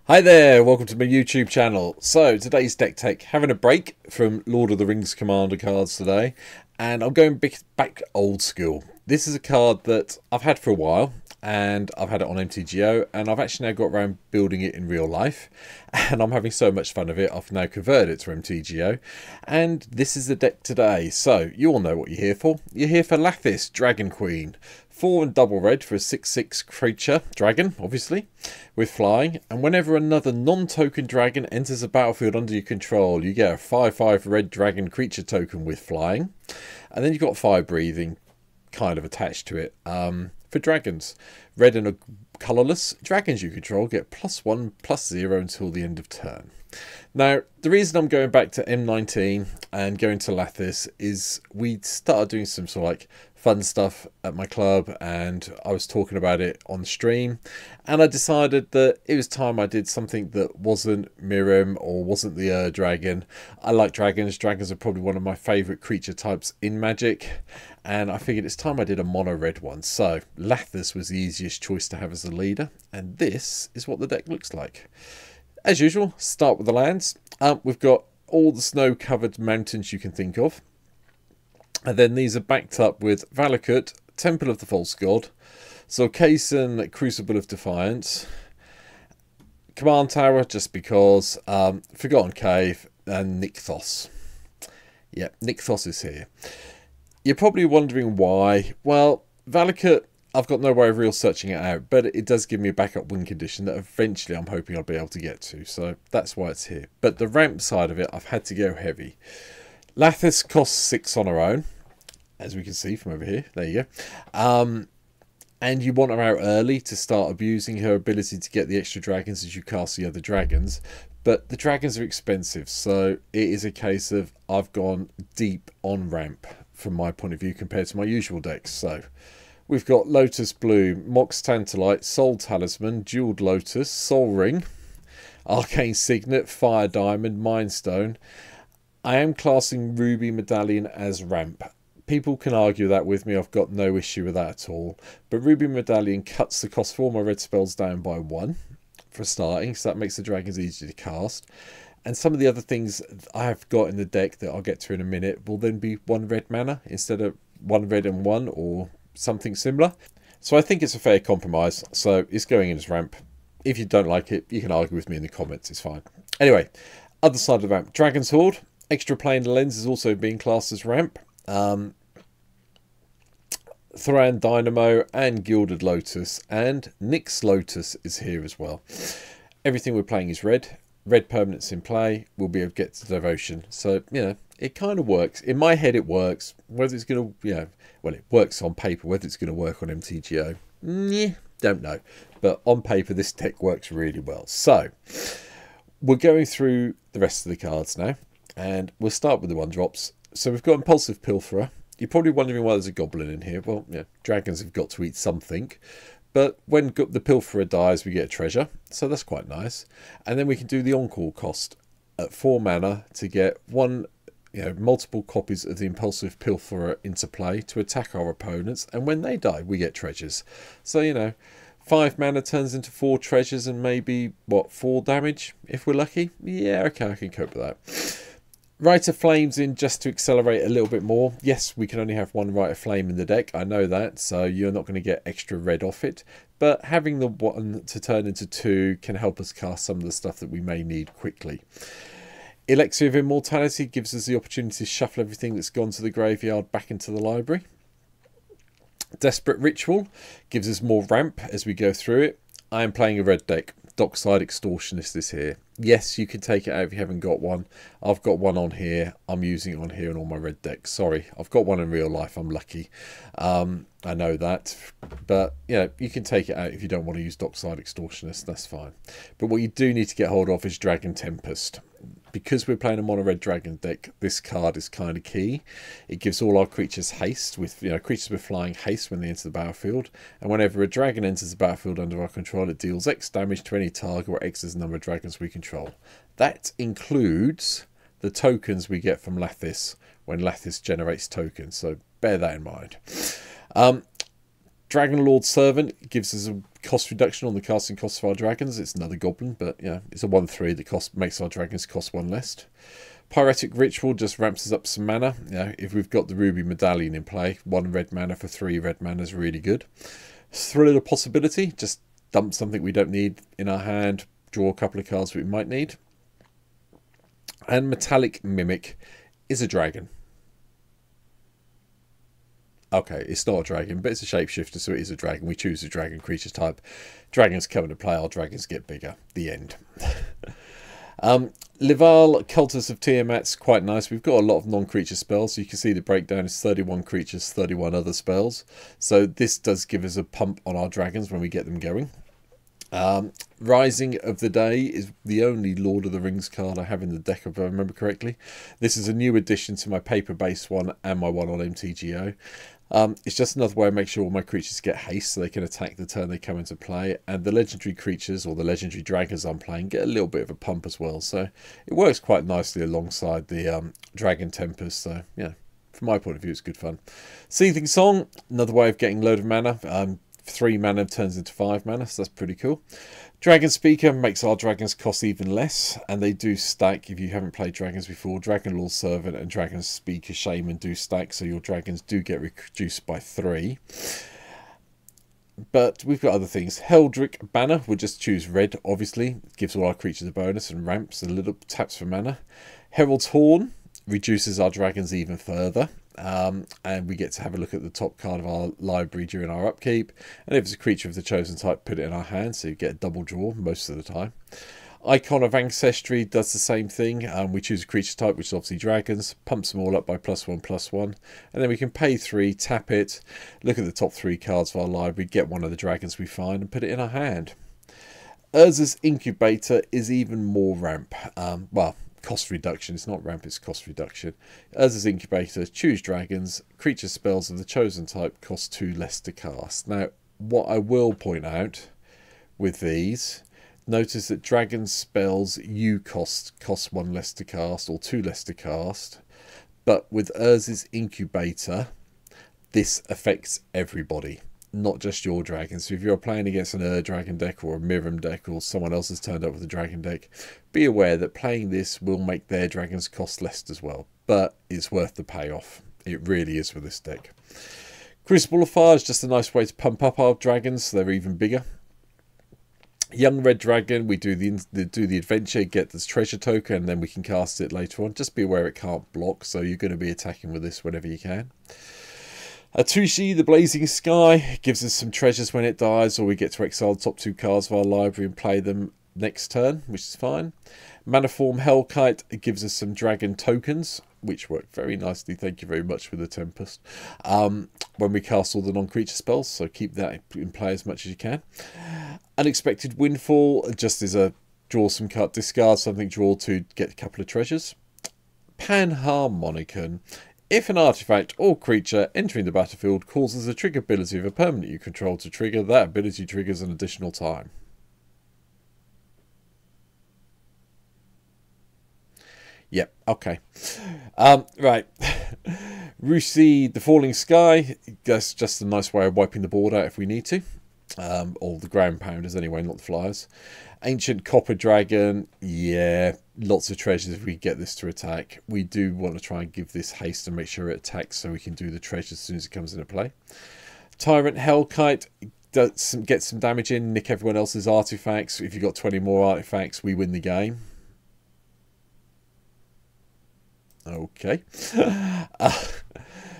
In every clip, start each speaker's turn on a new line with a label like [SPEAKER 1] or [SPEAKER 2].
[SPEAKER 1] Hi there, welcome to my YouTube channel. So today's deck tech, having a break from Lord of the Rings Commander cards today, and I'm going back old school. This is a card that I've had for a while, and I've had it on MTGO, and I've actually now got around building it in real life, and I'm having so much fun of it, I've now converted it to MTGO, and this is the deck today. So you all know what you're here for. You're here for Lathliss, Dragon Queen. 4 and double red for a 6/6 creature, dragon, obviously, with flying. And whenever another non-token dragon enters a battlefield under your control, you get a 5/5 red dragon creature token with flying. And then you've got fire breathing kind of attached to it. For dragons, red and colourless, dragons you control get +1/+0 until the end of turn. Now, the reason I'm going back to M19 and going to Lathliss is we started doing some sort of like fun stuff at my club, and I was talking about it on stream, and I decided that it was time I did something that wasn't Mirim or wasn't the dragon. I like dragons. Dragons are probably one of my favourite creature types in Magic, and I figured it's time I did a mono red one. So Lathliss was the easiest choice to have as a leader, and this is what the deck looks like. As usual, start with the lands. We've got all the snow-covered mountains you can think of. And then these are backed up with Valakut, Temple of the False God, Zorkason, Crucible of Defiance, Command Tower, just because, Forgotten Cave, and Nykthos. Yeah, Nykthos is here. You're probably wondering why. Well, Valakut, I've got no way of real searching it out, but it does give me a backup win condition that eventually I'm hoping I'll be able to get to, so that's why it's here. But the ramp side of it, I've had to go heavy. Lathliss costs 6 on her own, as we can see from over here. There you go. And you want her out early to start abusing her ability to get the extra dragons as you cast the other dragons. But the dragons are expensive, so it is a case of I've gone deep on ramp from my point of view compared to my usual decks. So we've got Lotus Bloom, Mox Tantalite, Soul Talisman, Jeweled Lotus, Soul Ring, Arcane Signet, Fire Diamond, Mind Stone. I am classing Ruby Medallion as ramp. People can argue that with me, I've got no issue with that at all. But Ruby Medallion cuts the cost for all my red spells down by 1 for starting, so that makes the dragons easy to cast. And some of the other things I have got in the deck that I'll get to in a minute will then be 1 red mana instead of 1 red and 1 or something similar. So I think it's a fair compromise, so it's going in as ramp. If you don't like it, you can argue with me in the comments, it's fine. Anyway, other side of the ramp, Dragon's Horde. Extra Plane Lens is also being classed as ramp. Thran Dynamo and Gilded Lotus, and Nyx Lotus is here as well. Everything we're playing is red. Red permanents in play. We'll be able to get to Devotion. So, you know, it kind of works. In my head, it works. Whether it's going to, you know, well, it works on paper. Whether it's going to work on MTGO, don't know. But on paper, this deck works really well. So, we're going through the rest of the cards now. And we'll start with the 1-drops. So we've got Impulsive Pilferer. You're probably wondering why there's a goblin in here. Well, yeah, dragons have got to eat something. But when the Pilferer dies, we get a treasure. So that's quite nice. And then we can do the on-call cost at 4 mana to get multiple copies of the Impulsive Pilferer into play to attack our opponents. And when they die, we get treasures. So, you know, 5 mana turns into 4 treasures and maybe, what, 4 damage if we're lucky? Yeah, okay, I can cope with that. Rite of Flame's in just to accelerate a little bit more. Yes, we can only have 1 Rite of Flame in the deck. I know that, so you're not going to get extra red off it. But having the 1 to turn into 2 can help us cast some of the stuff that we may need quickly. Elixir of Immortality gives us the opportunity to shuffle everything that's gone to the graveyard back into the library. Desperate Ritual gives us more ramp as we go through it. I am playing a red deck. Dockside Extortionist is here. Yes, you can take it out if you haven't got one. I've got one on here. I'm using it on here in all my red decks. Sorry, I've got one in real life. I'm lucky. I know that. But, you know, you can take it out if you don't want to use Dockside Extortionist. That's fine. But what you do need to get hold of is Dragon Tempest. Because we're playing a mono red dragon deck, this card is kind of key. It gives all our creatures haste, with creatures with flying haste when they enter the battlefield. And whenever a dragon enters the battlefield under our control, it deals X damage to any target where X is the number of dragons we control. That includes the tokens we get from Lathliss when Lathliss generates tokens. So bear that in mind. Dragon Lord Servant gives us a cost reduction on the casting cost of our dragons. It's another goblin, but yeah, it's a 1/3 that makes our dragons cost 1 less. Pyretic Ritual just ramps us up some mana. Yeah, if we've got the Ruby Medallion in play, 1 red mana for 3 red mana is really good. Thrill of Possibility, just dump something we don't need in our hand, draw a couple of cards we might need. And Metallic Mimic is a dragon. Okay, it's not a dragon, but it's a shapeshifter, so it is a dragon. We choose a dragon creature type. Dragons come into play, our dragons get bigger. The end. Lival, Cultus of Tiamat's quite nice. We've got a lot of non-creature spells, so you can see the breakdown is 31 creatures, 31 other spells. So this does give us a pump on our dragons when we get them going. Rising of the Day is the only Lord of the Rings card I have in the deck, if I remember correctly. This is a new addition to my paper-based one and my one on MTGO. It's just another way to make sure all my creatures get haste so they can attack the turn they come into play. And the legendary creatures, or the legendary dragons I'm playing, get a little bit of a pump as well. So it works quite nicely alongside the Dragon Tempest. So yeah, from my point of view, it's good fun. Seething Song, another way of getting a load of mana. 3 mana turns into 5 mana, so that's pretty cool. Dragon Speaker makes our dragons cost even less, and they do stack. If you haven't played dragons before, Dragon Lord Servant and Dragon Speaker Shaman do stack, so your dragons do get reduced by 3. But we've got other things. Heldrick Banner, we'll just choose red, obviously. Gives all our creatures a bonus and ramps a little taps for mana. Herald's Horn reduces our dragons even further. And we get to have a look at the top card of our library during our upkeep. And if it's a creature of the chosen type, put it in our hand, so you get a double draw most of the time. Icon of Ancestry does the same thing. We choose a creature type, which is obviously dragons, pumps them all up by +1/+1, and then we can pay 3, tap it, look at the top 3 cards of our library, get one of the dragons we find, and put it in our hand. Urza's Incubator is even more ramp. Well, cost reduction. It's not ramp, it's cost reduction. Urza's Incubator, choose dragons, creature spells of the chosen type cost 2 less to cast. Now, what I will point out with these, notice that dragon spells you cost 1 less to cast or 2 less to cast, but with Urza's Incubator, this affects everybody, not just your dragons. So if you're playing against an dragon deck or a Miram deck, or someone else has turned up with a dragon deck, be aware that playing this will make their dragons cost less as well, but it's worth the payoff. It really is for this deck. Crucible of Fire is just a nice way to pump up our dragons so they're even bigger. Young Red Dragon, we do the adventure, get this treasure token, and then we can cast it later on. Just be aware it can't block, so you're going to be attacking with this whenever you can. Atushi, the Blazing Sky, gives us some treasures when it dies, or we get to exile the top 2 cards of our library and play them next turn, which is fine. Manaform Hellkite, it gives us some dragon tokens, which work very nicely, thank you very much, with the Tempest, when we cast all the non-creature spells, so keep that in play as much as you can. Unexpected Windfall, just as a draw some card, discard something, draw 2, get a couple of treasures. Panharmonicon, if an artifact or creature entering the battlefield causes a trigger ability of a permanent you control to trigger, that ability triggers an additional time. Yep, okay. Right. Rusi, the Falling Sky, that's just a nice way of wiping the board out if we need to. Or the ground pounders anyway, not the flyers. Ancient Copper Dragon, yeah, lots of treasures if we get this to attack. We do want to try and give this haste and make sure it attacks so we can do the treasures as soon as it comes into play. Tyrant Hellkite, get some damage in, nick everyone else's artifacts. If you've got 20 more artifacts, we win the game. Okay.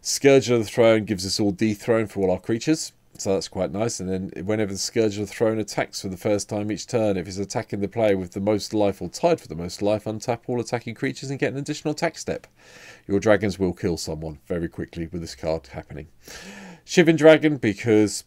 [SPEAKER 1] Scourge of the Throne gives us all dethrone for all our creatures, so that's quite nice. And then whenever the Scourge of the Throne attacks for the first time each turn, if it's attacking the player with the most life or tied for the most life, untap all attacking creatures and get an additional attack step. Your dragons will kill someone very quickly with this card happening. Shivan Dragon, because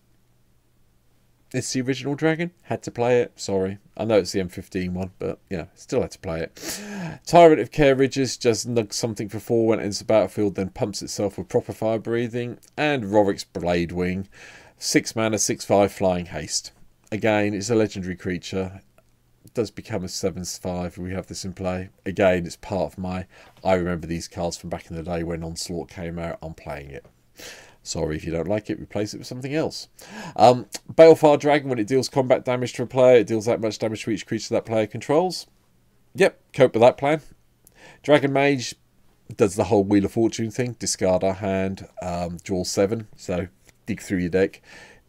[SPEAKER 1] it's the original dragon. Had to play it. Sorry. I know it's the M15 one, but yeah, still had to play it. Tyrant of Carriages just nugs something for 4 when it enters the battlefield, then pumps itself with proper fire breathing. And Rorik's Blade Wing. 6 mana, 6/5 flying haste. Again, it's a legendary creature. It does become a 7/5 if we have this in play. Again, it's part of my... I remember these cards from back in the day when Onslaught came out. I'm playing it. Sorry if you don't like it, replace it with something else. Balefire Dragon, when it deals combat damage to a player, it deals that much damage to each creature that player controls. Yep, cope with that plan. Dragon Mage does the whole Wheel of Fortune thing. Discard our hand, draw 7, so dig through your deck.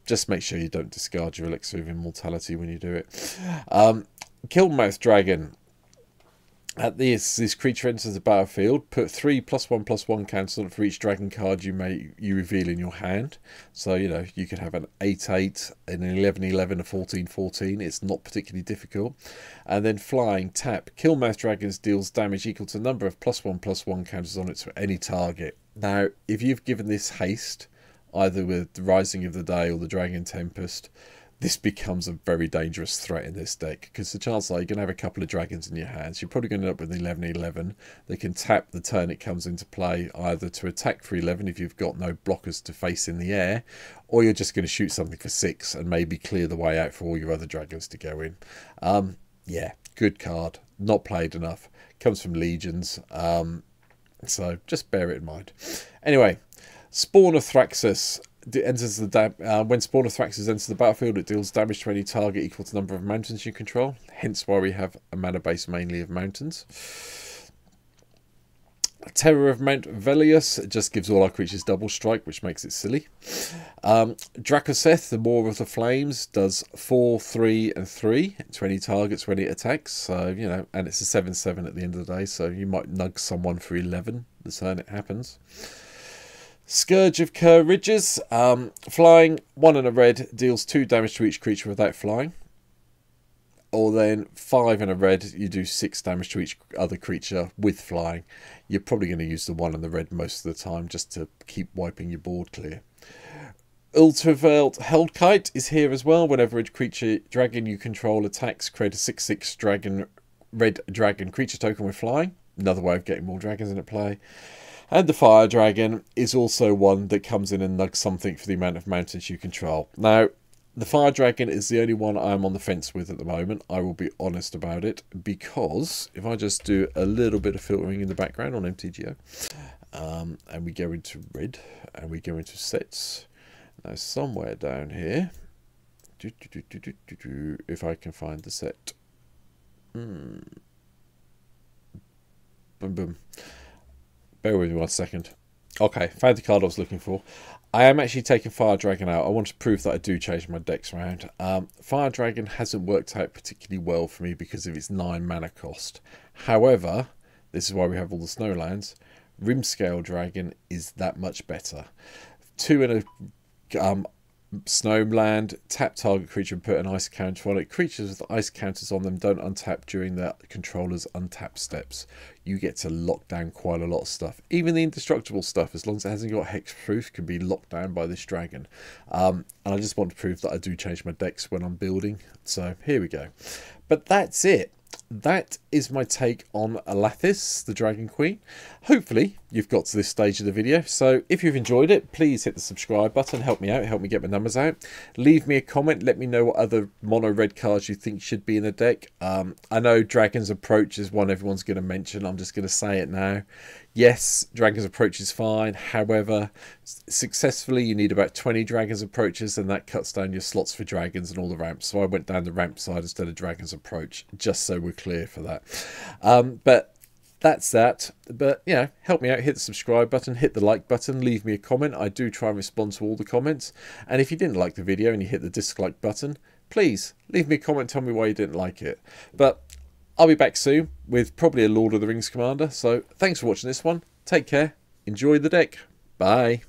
[SPEAKER 1] Just make sure you don't discard your Elixir of Immortality when you do it. Killmouth Dragon. At this creature enters the battlefield, put 3 +1/+1 counters on it for each dragon card you reveal in your hand. So, you know, you could have an 8/8, an 11/11, a 14/14. It's not particularly difficult. And then flying, tap. Killmouth Dragons deals damage equal to the number of +1/+1 counters on it to any target. Now, if you've given this haste, either with the Rising of the Day or the Dragon Tempest, this becomes a very dangerous threat in this deck, because the chances are you're going to have a couple of dragons in your hands. You're probably going to end up with an 11/11. They can tap the turn it comes into play, either to attack for 11 if you've got no blockers to face in the air, or you're just going to shoot something for 6 and maybe clear the way out for all your other dragons to go in. Yeah, good card. Not played enough. Comes from Legions. So just bear it in mind. Anyway, Spawn of Thraxus. Enters the when Spawn of Thraxus enters the battlefield, it deals damage to any target equal to the number of mountains you control. Hence why we have a mana base mainly of mountains. Terror of Mount Velius. It just gives all our creatures double strike, which makes it silly. Dracoseth, the Maw of the Flames, does 4, 3, and 3 to any targets when it attacks. So, you know, and it's a 7/7 at the end of the day, so you might nug someone for 11 the turn it happens. Scourge of Kerr Ridges. Flying, 1 and a red, deals 2 damage to each creature without flying. Or then 5 and a red, you do 6 damage to each other creature with flying. You're probably going to use the 1 and the red most of the time just to keep wiping your board clear. Ultravelt Heldkite is here as well. Whenever a creature dragon you control attacks, create a 6/6 red dragon creature token with flying. Another way of getting more dragons into play. And the Fire Dragon is also one that comes in and nugs something for the amount of mountains you control. Now, the Fire Dragon is the only one I'm on the fence with at the moment. I will be honest about it, because if I just do a little bit of filtering in the background on MTGO, and we go into red, and we go into sets. Now, somewhere down here, if I can find the set. Boom, boom. Bear with me 1 second. Okay, found the card I was looking for. I am actually taking Fire Dragon out. I want to prove that I do change my decks around. Fire Dragon hasn't worked out particularly well for me because of its 9 mana cost. However, this is why we have all the Snowlands. Rimscale Dragon is that much better. 2 in a Snowland, tap target creature and put an ice counter on it. Creatures with ice counters on them don't untap during their controller's untap steps. You get to lock down quite a lot of stuff. Even the indestructible stuff, as long as it hasn't got hexproof, can be locked down by this dragon. And I just want to prove that I do change my decks when I'm building. So here we go. But that's it. That is my take on Lathliss, the Dragon Queen. Hopefully you've got to this stage of the video. So if you've enjoyed it, please hit the subscribe button. Help me out. Help me get my numbers out. Leave me a comment. Let me know what other mono red cards you think should be in the deck. I know Dragon's Approach is one everyone's going to mention. I'm just going to say it now. Yes, Dragon's Approach is fine. However, successfully you need about 20 Dragon's Approaches, and that cuts down your slots for dragons and all the ramps. So I went down the ramp side instead of Dragon's Approach, just so we're clear for that. But that's that. But, you know, help me out. Hit the subscribe button, hit the like button, leave me a comment. I do try and respond to all the comments. And if you didn't like the video and you hit the dislike button, please leave me a comment, tell me why you didn't like it. But I'll be back soon with probably a Lord of the Rings commander. So thanks for watching this one. Take care. Enjoy the deck. Bye.